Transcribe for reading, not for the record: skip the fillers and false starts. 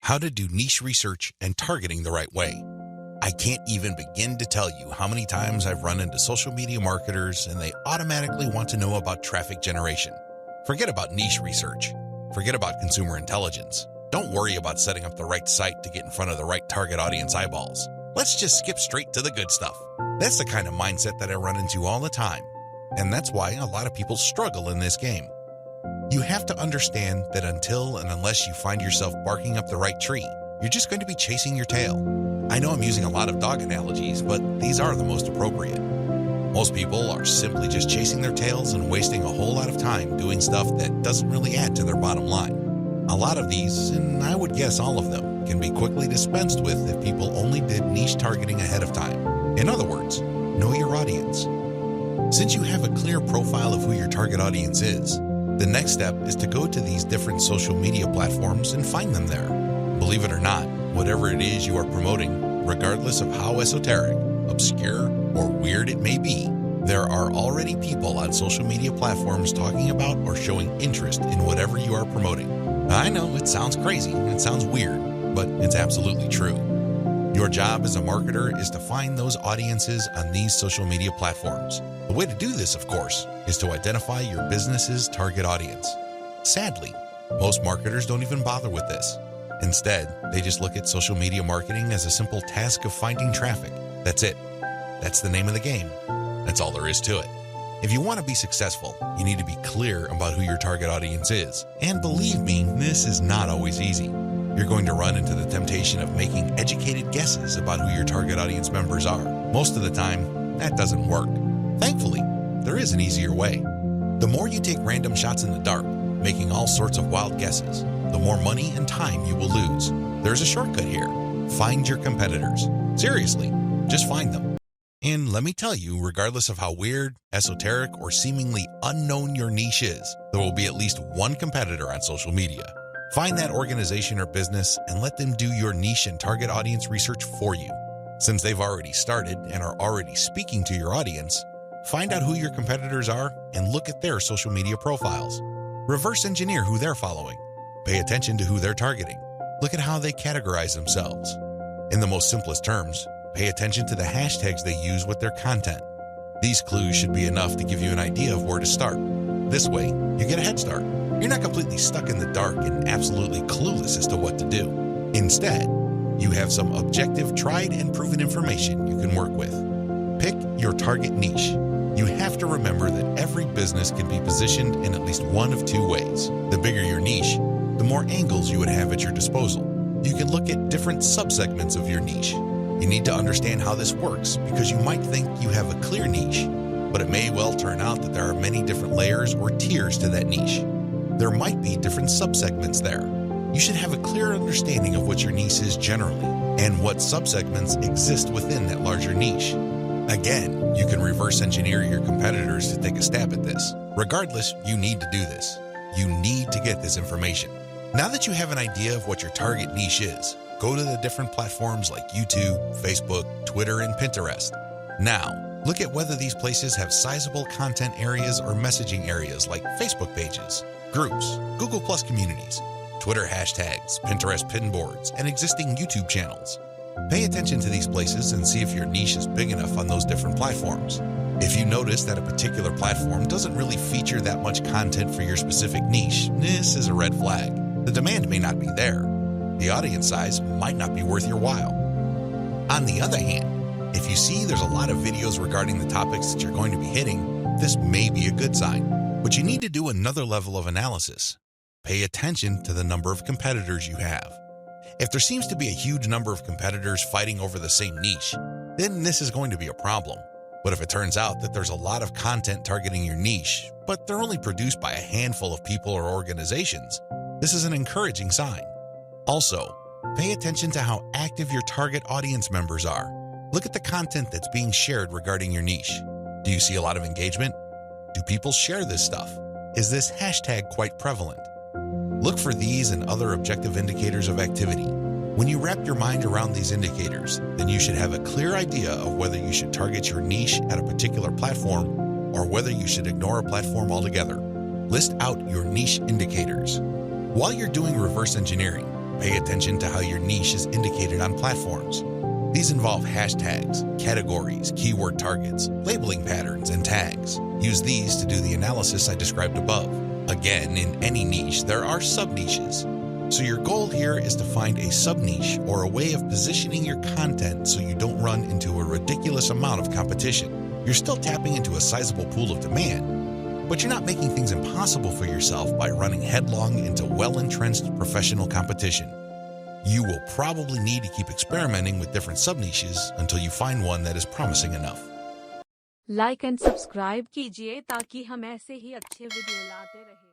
how to do niche research and targeting the right way. I can't even begin to tell you how many times I've run into social media marketers and they automatically want to know about traffic generation. Forget about niche research. Forget about consumer intelligence. Don't worry about setting up the right site to get in front of the right target audience eyeballs. Let's just skip straight to the good stuff. That's the kind of mindset that I run into all the time. And that's why a lot of people struggle in this game. You have to understand that until and unless you find yourself barking up the right tree, you're just going to be chasing your tail. I know I'm using a lot of dog analogies, but these are the most appropriate. Most people are simply just chasing their tails and wasting a whole lot of time doing stuff that doesn't really add to their bottom line. A lot of these, and I would guess all of them, can be quickly dispensed with if people only did niche targeting ahead of time. In other words, know your audience. Since you have a clear profile of who your target audience is, the next step is to go to these different social media platforms and find them there. Believe it or not, whatever it is you are promoting, regardless of how esoteric, obscure, or weird it may be, there are already people on social media platforms talking about or showing interest in whatever you are promoting. I know it sounds crazy, it sounds weird, but it's absolutely true. Your job as a marketer is to find those audiences on these social media platforms. The way to do this, of course, is to identify your business's target audience. Sadly, most marketers don't even bother with this. Instead, they just look at social media marketing as a simple task of finding traffic. That's it. That's the name of the game. That's all there is to it. If you want to be successful, you need to be clear about who your target audience is. And believe me, this is not always easy. You're going to run into the temptation of making educated guesses about who your target audience members are. Most of the time, that doesn't work. Thankfully, there is an easier way. The more you take random shots in the dark, making all sorts of wild guesses, the more money and time you will lose. There's a shortcut here. Find your competitors. Seriously, just find them. And let me tell you, regardless of how weird, esoteric, or seemingly unknown your niche is, there will be at least one competitor on social media. Find that organization or business and let them do your niche and target audience research for you. Since they've already started and are already speaking to your audience, find out who your competitors are and look at their social media profiles. Reverse engineer who they're following. Pay attention to who they're targeting. Look at how they categorize themselves. In the most simplest terms, pay attention to the hashtags they use with their content. These clues should be enough to give you an idea of where to start. This way, you get a head start. You're not completely stuck in the dark and absolutely clueless as to what to do. Instead, you have some objective, tried and proven information you can work with. Pick your target niche. You have to remember that every business can be positioned in at least one of two ways. The bigger your niche, the more angles you would have at your disposal. You can look at different subsegments of your niche. You need to understand how this works because you might think you have a clear niche, but it may well turn out that there are many different layers or tiers to that niche. There might be different subsegments there. You should have a clear understanding of what your niche is generally and what subsegments exist within that larger niche. Again, you can reverse engineer your competitors to take a stab at this. Regardless, you need to do this. You need to get this information. Now that you have an idea of what your target niche is, go to the different platforms like YouTube, Facebook, Twitter, and Pinterest. Now, look at whether these places have sizable content areas or messaging areas like Facebook pages, groups, Google Plus communities, Twitter hashtags, Pinterest pinboards, and existing YouTube channels. Pay attention to these places and see if your niche is big enough on those different platforms. If you notice that a particular platform doesn't really feature that much content for your specific niche, this is a red flag. The demand may not be there. The audience size might not be worth your while. On the other hand, if you see there's a lot of videos regarding the topics that you're going to be hitting, this may be a good sign. But you need to do another level of analysis. Pay attention to the number of competitors you have. If there seems to be a huge number of competitors fighting over the same niche, then this is going to be a problem. But if it turns out that there's a lot of content targeting your niche, but they're only produced by a handful of people or organizations, this is an encouraging sign. Also, pay attention to how active your target audience members are. Look at the content that's being shared regarding your niche. Do you see a lot of engagement? Do people share this stuff? Is this hashtag quite prevalent? Look for these and other objective indicators of activity. When you wrap your mind around these indicators, then you should have a clear idea of whether you should target your niche at a particular platform or whether you should ignore a platform altogether. List out your niche indicators. While you're doing reverse engineering, Pay attention to how your niche is indicated on platforms. These involve hashtags, categories, keyword targets, labeling patterns, and tags. Use these to do the analysis I described above. Again, in any niche, there are sub-niches. So your goal here is to find a sub-niche or a way of positioning your content so you don't run into a ridiculous amount of competition. You're still tapping into a sizable pool of demand, but you're not making things impossible for yourself by running headlong into well-entrenched professional competition. You will probably need to keep experimenting with different sub-niches until you find one that is promising enough. Like and subscribe कीजिए ताकि हम ऐसे ही अच्छे video लाते रहें।